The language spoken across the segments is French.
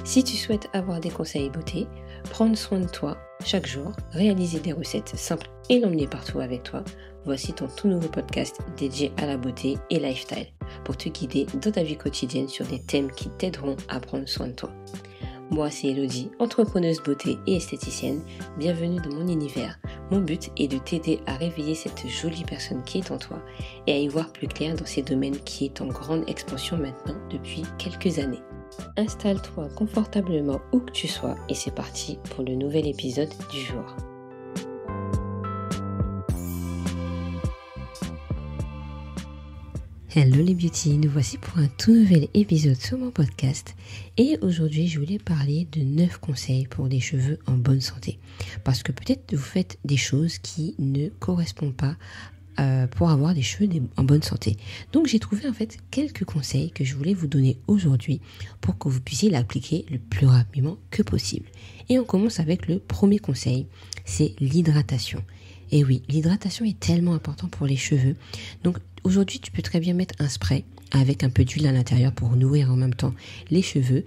Si tu souhaites avoir des conseils beauté, prendre soin de toi chaque jour, réaliser des recettes simples et l'emmener partout avec toi, voici ton tout nouveau podcast dédié à la beauté et lifestyle pour te guider dans ta vie quotidienne sur des thèmes qui t'aideront à prendre soin de toi. Moi, c'est Elodie, entrepreneuse beauté et esthéticienne. Bienvenue dans mon univers. Mon but est de t'aider à réveiller cette jolie personne qui est en toi et à y voir plus clair dans ces domaines qui est en grande expansion maintenant depuis quelques années. Installe-toi confortablement où que tu sois et c'est parti pour le nouvel épisode du jour. Hello les beauty, nous voici pour un tout nouvel épisode sur mon podcast et aujourd'hui je voulais parler de 9 conseils pour des cheveux en bonne santé parce que peut-être vous faites des choses qui ne correspondent pas pour avoir des cheveux en bonne santé. Donc j'ai trouvé en fait quelques conseils que je voulais vous donner aujourd'hui pour que vous puissiez l'appliquer le plus rapidement que possible. Et on commence avec le premier conseil, c'est l'hydratation. Et oui, l'hydratation est tellement importante pour les cheveux. Donc aujourd'hui, tu peux très bien mettre un spray avec un peu d'huile à l'intérieur pour nourrir en même temps les cheveux.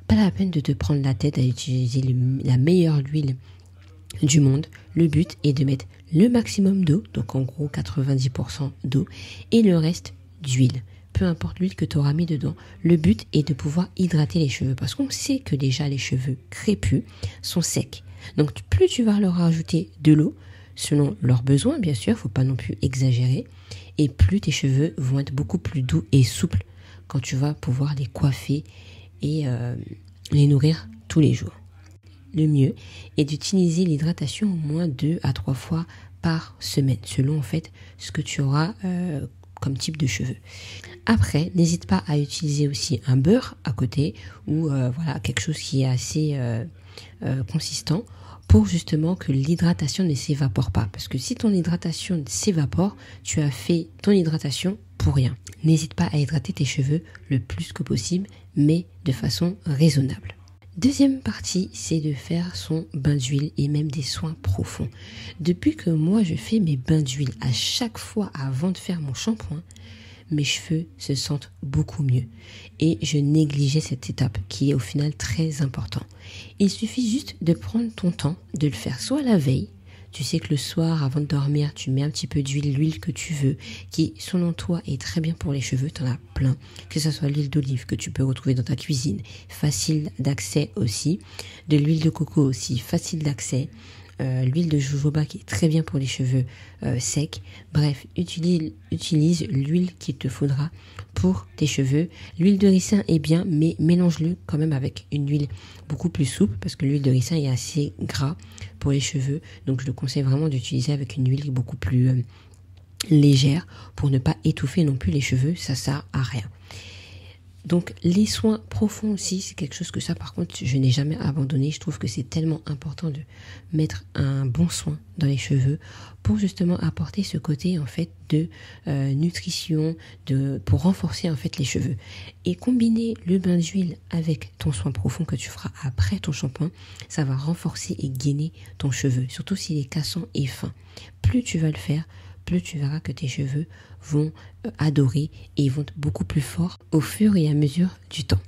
Pas la peine de te prendre la tête à utiliser la meilleure huile du monde. Le but est de mettre le maximum d'eau, donc en gros 90% d'eau, et le reste d'huile. Peu importe l'huile que tu auras mis dedans, le but est de pouvoir hydrater les cheveux parce qu'on sait que déjà les cheveux crépus sont secs. Donc plus tu vas leur rajouter de l'eau, selon leurs besoins bien sûr, faut pas non plus exagérer, et plus tes cheveux vont être beaucoup plus doux et souples quand tu vas pouvoir les coiffer et les nourrir tous les jours. Le mieux est d'utiliser l'hydratation au moins 2 à 3 fois par semaine, selon en fait ce que tu auras comme type de cheveux. Après, n'hésite pas à utiliser aussi un beurre à côté ou voilà quelque chose qui est assez consistant pour justement que l'hydratation ne s'évapore pas. Parce que si ton hydratation s'évapore, tu as fait ton hydratation pour rien. N'hésite pas à hydrater tes cheveux le plus que possible, mais de façon raisonnable. Deuxième partie, c'est de faire son bain d'huile et même des soins profonds. Depuis que moi je fais mes bains d'huile à chaque fois avant de faire mon shampoing, mes cheveux se sentent beaucoup mieux. Et je négligeais cette étape qui est au final très important. Il suffit juste de prendre ton temps, de le faire soit la veille. Tu sais que le soir, avant de dormir, tu mets un petit peu d'huile, l'huile que tu veux, qui, selon toi, est très bien pour les cheveux. Tu en as plein, que ce soit l'huile d'olive que tu peux retrouver dans ta cuisine, facile d'accès aussi, de l'huile de coco aussi, facile d'accès, l'huile de jojoba qui est très bien pour les cheveux secs. Bref, utilise l'huile qu'il te faudra pour tes cheveux. L'huile de ricin est bien, mais mélange-le quand même avec une huile beaucoup plus souple parce que l'huile de ricin est assez gras pour les cheveux. Donc je le conseille vraiment d'utiliser avec une huile beaucoup plus légère pour ne pas étouffer non plus les cheveux. Ça sert à rien. Donc les soins profonds aussi, c'est quelque chose que ça par contre je n'ai jamais abandonné. Je trouve que c'est tellement important de mettre un bon soin dans les cheveux pour justement apporter ce côté en fait de nutrition, pour renforcer en fait les cheveux. Et combiner le bain d'huile avec ton soin profond que tu feras après ton shampoing, ça va renforcer et gainer ton cheveu, surtout s'il est cassant et fin. Plus tu vas le faire, plus tu verras que tes cheveux vont adorer et ils vont être beaucoup plus forts au fur et à mesure du temps.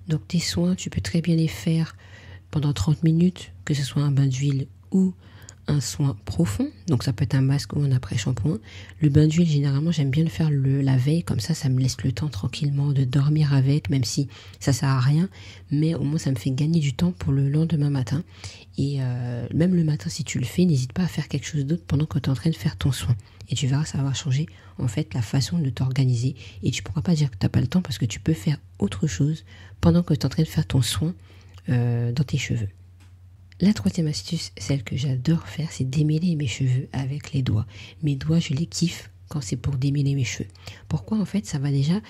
Donc tes soins, tu peux très bien les faire pendant 30 minutes, que ce soit un bain d'huile ou un soin profond. Donc ça peut être un masque ou un après-shampoing. Le bain d'huile, généralement, j'aime bien le faire la veille, comme ça me laisse le temps tranquillement de dormir avec, même si ça sert à rien, mais au moins ça me fait gagner du temps pour le lendemain matin. Et même le matin, si tu le fais, n'hésite pas à faire quelque chose d'autre pendant que tu es en train de faire ton soin. Et tu verras, ça va changer en fait la façon de t'organiser. Et tu pourras pas dire que tu n'as pas le temps parce que tu peux faire autre chose pendant que tu es en train de faire ton soin dans tes cheveux. La troisième astuce, celle que j'adore faire, c'est démêler mes cheveux avec les doigts. Mes doigts, je les kiffe quand c'est pour démêler mes cheveux. Pourquoi? En fait, ça va déjà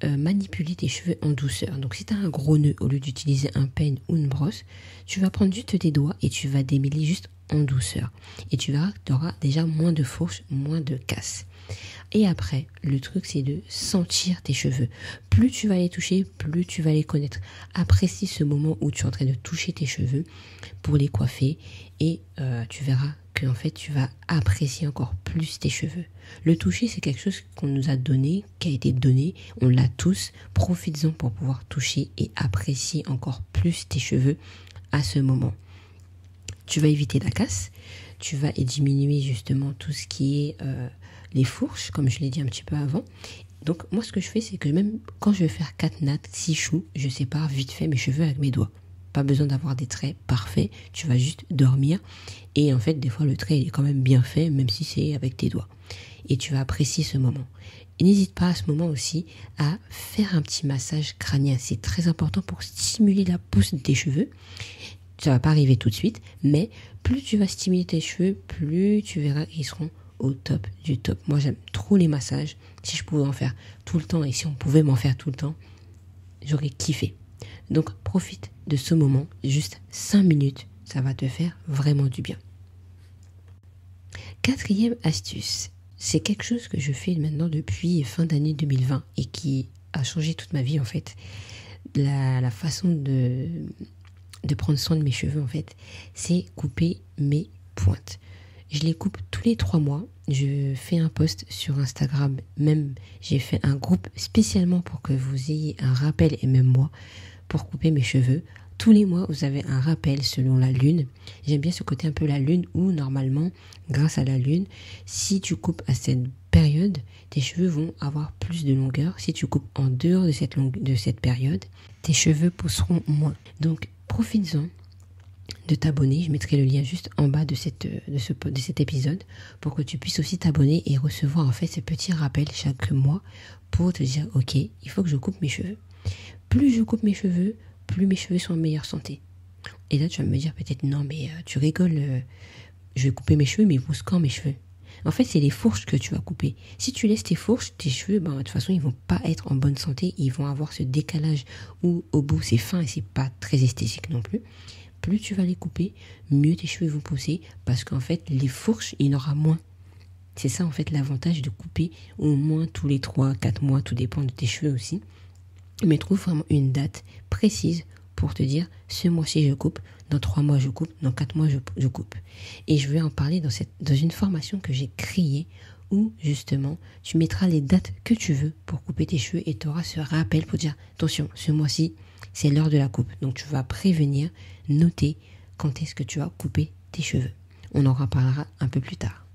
manipuler tes cheveux en douceur. Donc si tu as un gros nœud, au lieu d'utiliser un peigne ou une brosse, tu vas prendre juste tes doigts et tu vas démêler juste en douceur. Et tu verras que tu auras déjà moins de fourches, moins de casse. Et après, le truc, c'est de sentir tes cheveux. Plus tu vas les toucher, plus tu vas les connaître. Apprécie ce moment où tu es en train de toucher tes cheveux pour les coiffer et tu verras que en fait tu vas apprécier encore plus tes cheveux. Le toucher, c'est quelque chose qu'on nous a donné, qui a été donné, on l'a tous. Profites-en pour pouvoir toucher et apprécier encore plus tes cheveux à ce moment. Tu vas éviter la casse, tu vas diminuer justement tout ce qui est les fourches, comme je l'ai dit un petit peu avant. Donc moi ce que je fais, c'est que même quand je vais faire 4 nattes, 6 choux, je sépare vite fait mes cheveux avec mes doigts. Pas besoin d'avoir des traits parfaits, tu vas juste dormir. Et en fait, des fois, le trait il est quand même bien fait, même si c'est avec tes doigts. Et tu vas apprécier ce moment. Et n'hésite pas à ce moment aussi à faire un petit massage crânien. C'est très important pour stimuler la pousse de tes cheveux. Ça va pas arriver tout de suite, mais plus tu vas stimuler tes cheveux, plus tu verras qu'ils seront au top du top. Moi, j'aime trop les massages. Si je pouvais en faire tout le temps et si on pouvait m'en faire tout le temps, j'aurais kiffé. Donc, profite de ce moment, juste 5 minutes, ça va te faire vraiment du bien. 4e astuce, c'est quelque chose que je fais maintenant depuis fin d'année 2020 et qui a changé toute ma vie en fait. La façon de prendre soin de mes cheveux en fait, c'est couper mes pointes. Je les coupe tous les 3 mois. Je fais un post sur Instagram. Même, j'ai fait un groupe spécialement pour que vous ayez un rappel et même moi pour couper mes cheveux. Tous les mois, vous avez un rappel selon la lune. J'aime bien ce côté un peu la lune où normalement, grâce à la lune, si tu coupes à cette période, tes cheveux vont avoir plus de longueur. Si tu coupes en dehors de cette période, tes cheveux pousseront moins. Donc, profites-en de t'abonner. Je mettrai le lien juste en bas de cet épisode pour que tu puisses aussi t'abonner et recevoir en fait ce petit rappel chaque mois pour te dire ok, il faut que je coupe mes cheveux. Plus je coupe mes cheveux, plus mes cheveux sont en meilleure santé. Et là tu vas me dire peut-être non mais tu rigoles, je vais couper mes cheveux mais ils poussent quand mes cheveux? En fait c'est les fourches que tu vas couper. Si tu laisses tes fourches, tes cheveux, de toute façon ils vont pas être en bonne santé, ils vont avoir ce décalage où au bout c'est fin et c'est pas très esthétique non plus. Plus tu vas les couper, mieux tes cheveux vont pousser parce qu'en fait, les fourches, il y en aura moins. C'est ça en fait l'avantage de couper au moins tous les 3-4 mois, tout dépend de tes cheveux aussi. Mais trouve vraiment une date précise pour te dire, ce mois-ci je coupe, dans 3 mois je coupe, dans 4 mois je coupe. Et je vais en parler dans une formation que j'ai créée où justement tu mettras les dates que tu veux pour couper tes cheveux et tu auras ce rappel pour dire, attention, ce mois-ci, c'est l'heure de la coupe. Donc tu vas prévenir, noter quand est-ce que tu vas couper tes cheveux. On en reparlera un peu plus tard.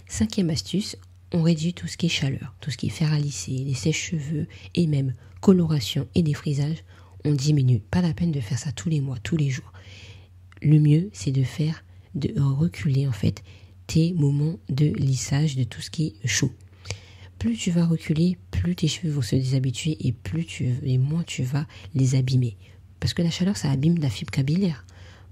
5e astuce, on réduit tout ce qui est chaleur, tout ce qui est fer à lisser, les sèche-cheveux et même coloration et défrisage, on diminue. Pas la peine de faire ça tous les mois, tous les jours. Le mieux, c'est de reculer en fait tes moments de lissage de tout ce qui est chaud. Plus tu vas reculer, plus tes cheveux vont se déshabituer et moins tu vas les abîmer. Parce que la chaleur, ça abîme la fibre capillaire.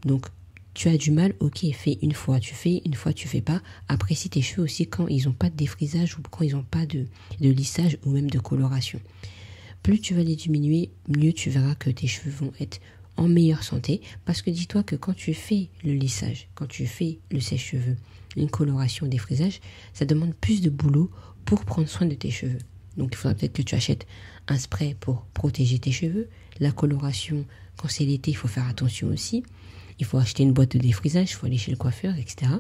Donc, tu as du mal, ok, fais une fois, tu fais pas. Apprécie tes cheveux aussi quand ils n'ont pas de défrisage ou quand ils n'ont pas de lissage ou même de coloration. Plus tu vas les diminuer, mieux tu verras que tes cheveux vont être en meilleure santé. Parce que dis-toi que quand tu fais le lissage, quand tu fais le sèche-cheveux, une coloration, des frisages, ça demande plus de boulot pour prendre soin de tes cheveux. Donc il faudra peut-être que tu achètes un spray pour protéger tes cheveux. La coloration, quand c'est l'été, il faut faire attention aussi. Il faut acheter une boîte de défrisage, il faut aller chez le coiffeur, etc.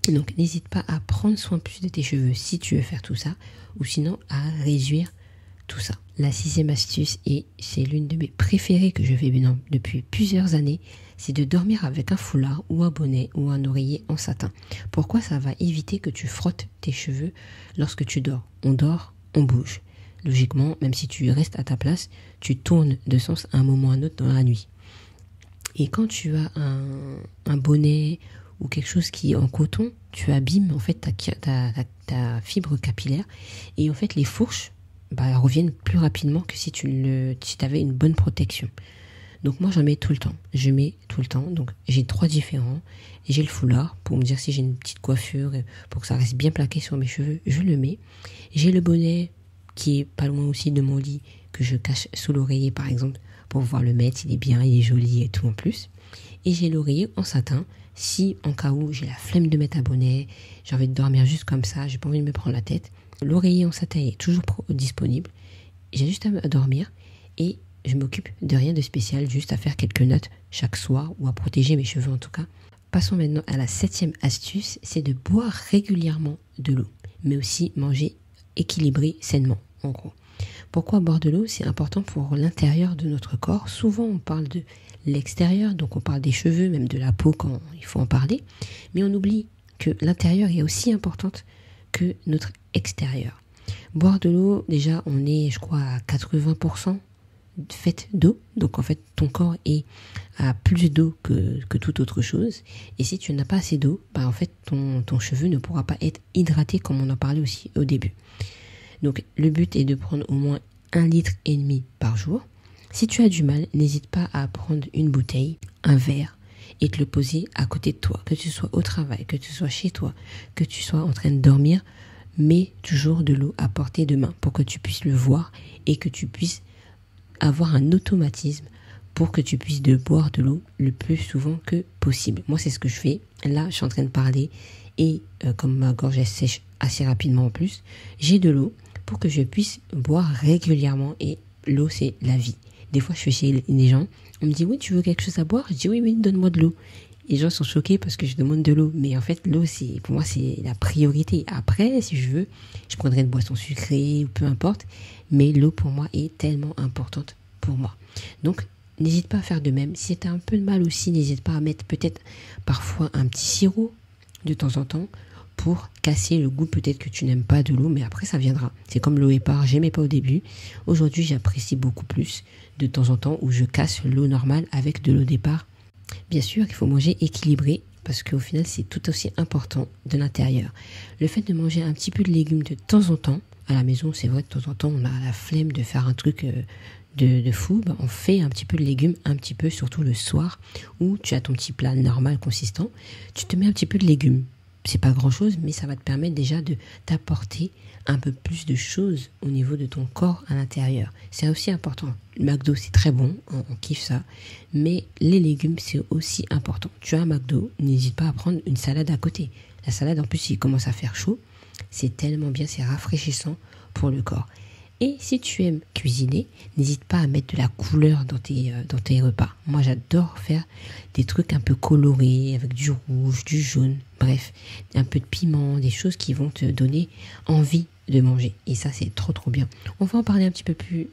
Donc n'hésite pas à prendre soin plus de tes cheveux si tu veux faire tout ça, ou sinon à réduire tout ça. La 6e astuce, et c'est l'une de mes préférées que je fais maintenant depuis plusieurs années, c'est de dormir avec un foulard ou un bonnet ou un oreiller en satin. Pourquoi? Ça va éviter que tu frottes tes cheveux lorsque tu dors. On dort, on bouge. Logiquement, même si tu restes à ta place, tu tournes de sens à un moment ou à un autre dans la nuit. Et quand tu as un bonnet ou quelque chose qui est en coton, tu abîmes en fait ta fibre capillaire et en fait les fourches reviennent plus rapidement que si tu avais une bonne protection. Donc moi j'en mets tout le temps. Je mets tout le temps. Donc j'ai 3 différents. J'ai le foulard pour me dire si j'ai une petite coiffure pour que ça reste bien plaqué sur mes cheveux, je le mets. J'ai le bonnet qui est pas loin aussi de mon lit que je cache sous l'oreiller par exemple pour pouvoir le mettre, il est bien, il est joli et tout en plus. Et j'ai l'oreiller en satin si en cas où j'ai la flemme de mettre un bonnet, j'ai envie de dormir juste comme ça, j'ai pas envie de me prendre la tête. L'oreiller en satin est toujours disponible. J'ai juste à dormir et je m'occupe de rien de spécial, juste à faire quelques notes chaque soir ou à protéger mes cheveux en tout cas Passons maintenant à la 7e astuce, c'est de boire régulièrement de l'eau, mais aussi manger équilibré sainement, en gros. Pourquoi boire de l'eau? C'est important pour l'intérieur de notre corps. Souvent, on parle de l'extérieur, donc on parle des cheveux, même de la peau quand il faut en parler, mais on oublie que l'intérieur est aussi importante que notre extérieur. Boire de l'eau, déjà, on est, je crois, à 80% fait d'eau. Donc, en fait, ton corps est à plus d'eau que toute autre chose. Et si tu n'as pas assez d'eau, en fait, ton cheveu ne pourra pas être hydraté comme on en parlait aussi au début. Donc, le but est de prendre au moins 1,5 litre par jour. Si tu as du mal, n'hésite pas à prendre une bouteille, un verre, et te le poser à côté de toi. Que tu sois au travail, que tu sois chez toi, que tu sois en train de dormir, mets toujours de l'eau à portée de main pour que tu puisses le voir et que tu puisses avoir un automatisme pour que tu puisses boire de l'eau le plus souvent que possible. Moi, c'est ce que je fais. Là, je suis en train de parler et comme ma gorge elle sèche assez rapidement en plus, j'ai de l'eau pour que je puisse boire régulièrement et l'eau, c'est la vie. Des fois, je suis chez les gens, on me dit « Oui, tu veux quelque chose à boire ?» Je dis « Oui, donne-moi de l'eau. » Les gens sont choqués parce que je demande de l'eau. Mais en fait, l'eau, pour moi, c'est la priorité. Après, si je veux, je prendrai une boisson sucrée ou peu importe. Mais l'eau, pour moi, est tellement importante pour moi. Donc, n'hésite pas à faire de même. Si tu as un peu de mal aussi, n'hésite pas à mettre peut-être parfois un petit sirop de temps en temps pour casser le goût. Peut-être que tu n'aimes pas de l'eau, mais après, ça viendra. C'est comme l'eau épar, j'aimais pas au début. Aujourd'hui, j'apprécie beaucoup plus de temps en temps où je casse l'eau normale avec de l'eau départ. Bien sûr, il faut manger équilibré parce qu'au final, c'est tout aussi important de l'intérieur. Le fait de manger un petit peu de légumes de temps en temps, à la maison, c'est vrai, de temps en temps, on a la flemme de faire un truc de fou. On fait un petit peu de légumes, un petit peu, surtout le soir, où tu as ton petit plat normal, consistant. Tu te mets un petit peu de légumes. C'est pas grand chose, mais ça va te permettre déjà de t'apporter un peu plus de choses au niveau de ton corps à l'intérieur. C'est aussi important. Le McDo, c'est très bon, on kiffe ça. Mais les légumes, c'est aussi important. Tu as un McDo, n'hésite pas à prendre une salade à côté. La salade, en plus, il commence à faire chaud. C'est tellement bien, c'est rafraîchissant pour le corps. Et si tu aimes cuisiner, n'hésite pas à mettre de la couleur dans tes repas. Moi, j'adore faire des trucs un peu colorés, avec du rouge, du jaune, bref, un peu de piment, des choses qui vont te donner envie de manger. Et ça, c'est trop bien. On va en parler un petit peu plus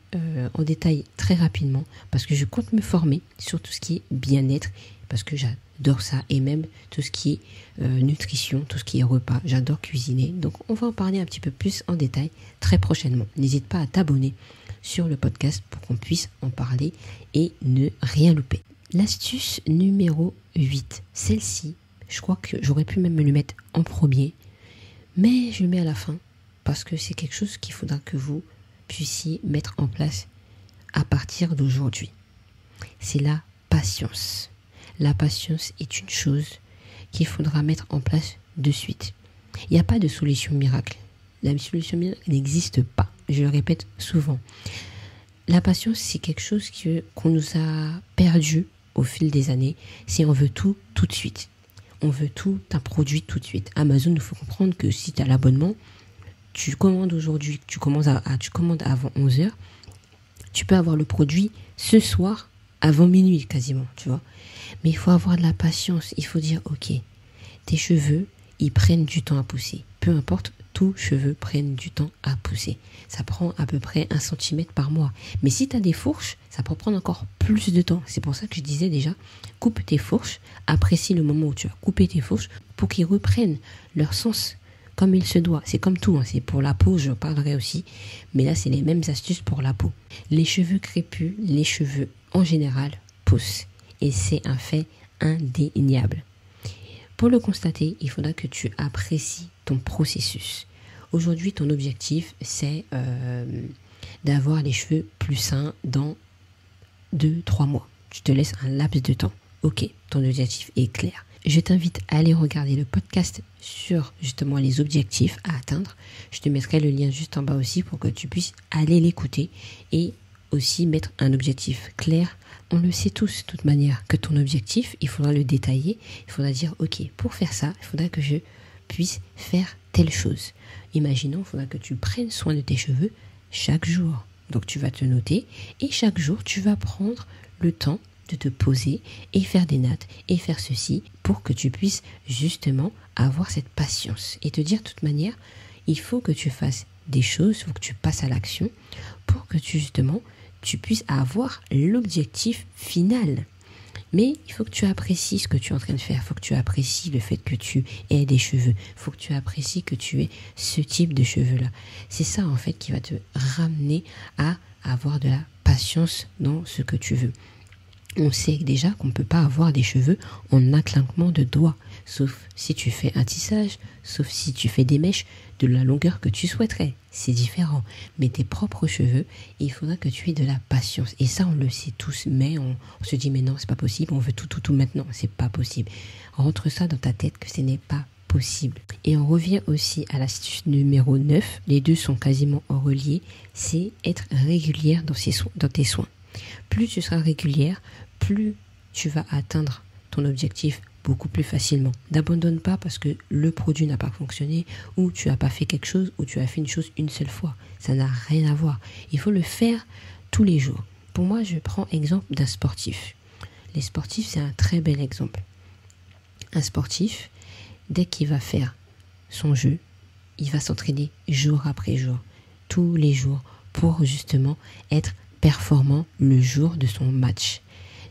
en détail très rapidement, parce que je compte me former sur tout ce qui est bien-être, parce que j'adore ça, et même tout ce qui est nutrition, tout ce qui est repas. J'adore cuisiner. Donc, on va en parler un petit peu plus en détail très prochainement. N'hésite pas à t'abonner sur le podcast pour qu'on puisse en parler et ne rien louper. L'astuce numéro 8. Celle-ci, je crois que j'aurais pu même me le mettre en premier, mais je le mets à la fin parce que c'est quelque chose qu'il faudra que vous puissiez mettre en place à partir d'aujourd'hui. C'est la patience. La patience est une chose qu'il faudra mettre en place de suite. Il n'y a pas de solution miracle. La solution miracle n'existe pas. Je le répète souvent. La patience, c'est quelque chose qu'on nous a perdu au fil des années. C'est on veut tout de suite. On veut tout un produit tout de suite. Amazon, il faut comprendre que si tu as l'abonnement, tu commandes aujourd'hui, tu commandes avant 11h, tu peux avoir le produit ce soir avant minuit quasiment, tu vois. Mais il faut avoir de la patience. Il faut dire, ok, tes cheveux, ils prennent du temps à pousser. Peu importe, tous cheveux prennent du temps à pousser. Ça prend à peu près 1 cm par mois. Mais si tu as des fourches, ça peut prendre encore plus de temps. C'est pour ça que je disais déjà, coupe tes fourches, apprécie le moment où tu as coupé tes fourches pour qu'ils reprennent leur sens comme il se doit. C'est comme tout, c'est pour la peau, je parlerai aussi. Mais là, c'est les mêmes astuces pour la peau. Les cheveux crépus, les cheveux en général poussent. Et c'est un fait indéniable. Pour le constater, il faudra que tu apprécies ton processus. Aujourd'hui, ton objectif, c'est d'avoir les cheveux plus sains dans 2-3 mois. Tu te laisses un laps de temps. Ok, ton objectif est clair. Je t'invite à aller regarder le podcast sur justement les objectifs à atteindre. Je te mettrai le lien juste en bas aussi pour que tu puisses aller l'écouter et aussi mettre un objectif clair. On le sait tous de toute manière que ton objectif, il faudra le détailler. Il faudra dire, ok, pour faire ça, il faudra que je puisse faire telle chose. Imaginons, il faudra que tu prennes soin de tes cheveux chaque jour. Donc tu vas te noter et chaque jour, tu vas prendre le temps de te poser et faire des nattes et faire ceci pour que tu puisses justement avoir cette patience et te dire de toute manière, il faut que tu fasses des choses, il faut que tu passes à l'action pour que tu puisses avoir l'objectif final. Mais il faut que tu apprécies ce que tu es en train de faire. Il faut que tu apprécies le fait que tu aies des cheveux. Il faut que tu apprécies que tu aies ce type de cheveux-là. C'est ça en fait qui va te ramener à avoir de la patience dans ce que tu veux. On sait déjà qu'on ne peut pas avoir des cheveux en un claquement de doigts, sauf si tu fais un tissage, sauf si tu fais des mèches de la longueur que tu souhaiterais. C'est différent. Mais tes propres cheveux, il faudra que tu aies de la patience. Et ça, on le sait tous, mais on se dit, mais non, c'est pas possible, on veut tout maintenant. C'est pas possible. Rentre ça dans ta tête que ce n'est pas possible. Et on revient aussi à l'astuce numéro 9. Les deux sont quasiment reliés. C'est être régulière dans tes soins. Plus tu seras régulière, plus tu vas atteindre ton objectif beaucoup plus facilement. N'abandonne pas parce que le produit n'a pas fonctionné ou tu n'as pas fait quelque chose ou tu as fait une chose une seule fois. Ça n'a rien à voir. Il faut le faire tous les jours. Pour moi, je prends exemple d'un sportif. Les sportifs, c'est un très bel exemple. Un sportif, dès qu'il va faire son jeu, il va s'entraîner jour après jour, tous les jours, pour justement être performant le jour de son match.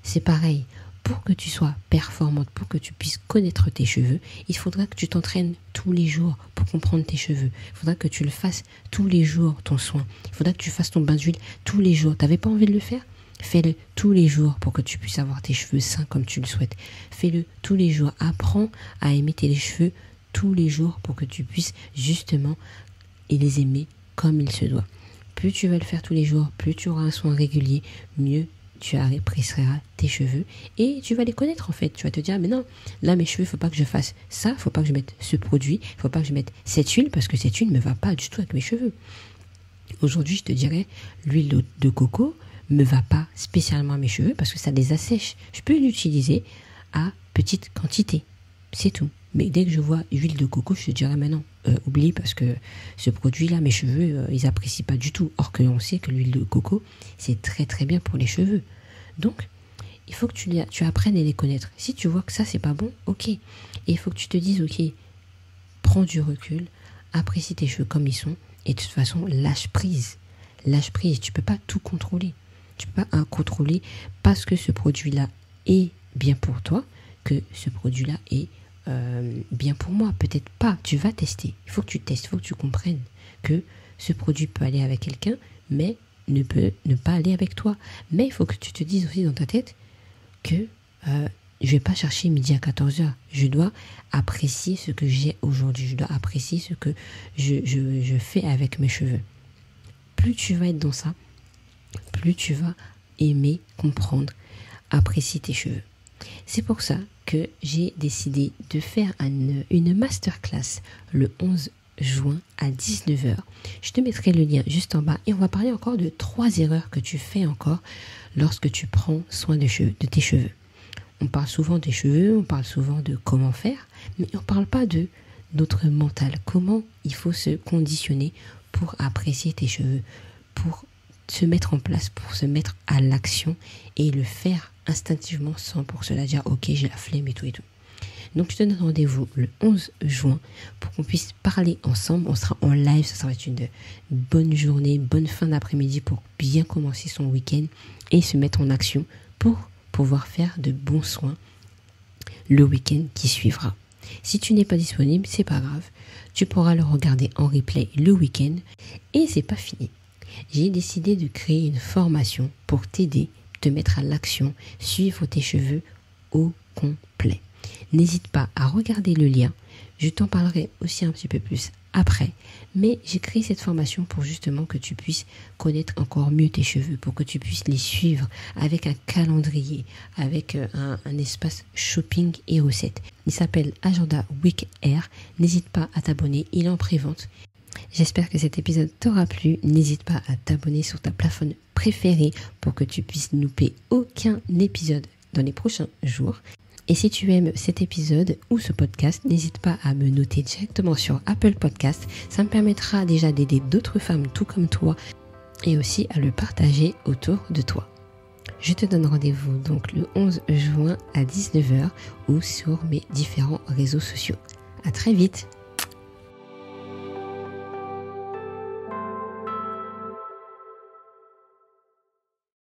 C'est pareil, pour que tu sois performante, pour que tu puisses connaître tes cheveux, il faudra que tu t'entraînes tous les jours pour comprendre tes cheveux. Il faudra que tu le fasses tous les jours, ton soin. Il faudra que tu fasses ton bain d'huile tous les jours. T'avais pas envie de le faire ? Fais-le tous les jours pour que tu puisses avoir tes cheveux sains comme tu le souhaites. Fais-le tous les jours. Apprends à aimer tes cheveux tous les jours pour que tu puisses justement les aimer comme il se doit. Plus tu vas le faire tous les jours, plus tu auras un soin régulier, mieux tu apprécieras tes cheveux et tu vas les connaître en fait. Tu vas te dire, mais non, là mes cheveux, il ne faut pas que je fasse ça, il ne faut pas que je mette ce produit, il ne faut pas que je mette cette huile parce que cette huile ne me va pas du tout avec mes cheveux. Aujourd'hui, je te dirais, l'huile de coco ne me va pas spécialement à mes cheveux parce que ça les assèche. Je peux l'utiliser à petite quantité, c'est tout. Mais dès que je vois huile de coco, je te dirais, mais non, oublie parce que ce produit-là, mes cheveux, ils apprécient pas du tout. Or que l'on sait que l'huile de coco, c'est très très bien pour les cheveux. Donc, il faut que tu apprennes à les connaître. Si tu vois que ça, c'est pas bon, ok. Et il faut que tu te dises, ok, prends du recul, apprécie tes cheveux comme ils sont, et de toute façon, lâche prise. Lâche prise, tu peux pas tout contrôler. Tu peux pas contrôler parce que ce produit-là est bien pour toi, que ce produit-là est bien pour moi, peut-être pas, tu vas tester, il faut que tu testes, il faut que tu comprennes que ce produit peut aller avec quelqu'un mais ne peut ne pas aller avec toi, mais il faut que tu te dises aussi dans ta tête que je vais pas chercher midi à 14h, je dois apprécier ce que j'ai aujourd'hui, je dois apprécier ce que je fais avec mes cheveux. Plus tu vas être dans ça, plus tu vas aimer, comprendre, apprécier tes cheveux. C'est pour ça que j'ai décidé de faire une masterclass le 11 juin à 19h. Je te mettrai le lien juste en bas et on va parler encore de 3 erreurs que tu fais encore lorsque tu prends soin de tes cheveux. On parle souvent des cheveux, on parle souvent de comment faire, mais on ne parle pas de notre mental. Comment il faut se conditionner pour apprécier tes cheveux, pour se mettre en place, pour se mettre à l'action et le faire instinctivement sans pour cela dire ok j'ai la flemme et tout. Donc je te donne rendez-vous le 11 juin pour qu'on puisse parler ensemble. On sera en live, ça va être une bonne journée, bonne fin d'après-midi pour bien commencer son week-end et se mettre en action pour pouvoir faire de bons soins le week-end qui suivra. Si tu n'es pas disponible, c'est pas grave, tu pourras le regarder en replay le week-end et c'est pas fini. J'ai décidé de créer une formation pour t'aider, te mettre à l'action, suivre tes cheveux au complet. N'hésite pas à regarder le lien, je t'en parlerai aussi un petit peu plus après, mais j'ai créé cette formation pour justement que tu puisses connaître encore mieux tes cheveux, pour que tu puisses les suivre avec un calendrier, avec un espace shopping et recettes. Il s'appelle Agenda Week Hair, n'hésite pas à t'abonner, il est en pré-vente. J'espère que cet épisode t'aura plu. N'hésite pas à t'abonner sur ta plateforme préférée pour que tu puisses ne louper aucun épisode dans les prochains jours. Et si tu aimes cet épisode ou ce podcast, n'hésite pas à me noter directement sur Apple Podcast. Ça me permettra déjà d'aider d'autres femmes tout comme toi et aussi à le partager autour de toi. Je te donne rendez-vous donc le 11 juin à 19h ou sur mes différents réseaux sociaux. À très vite!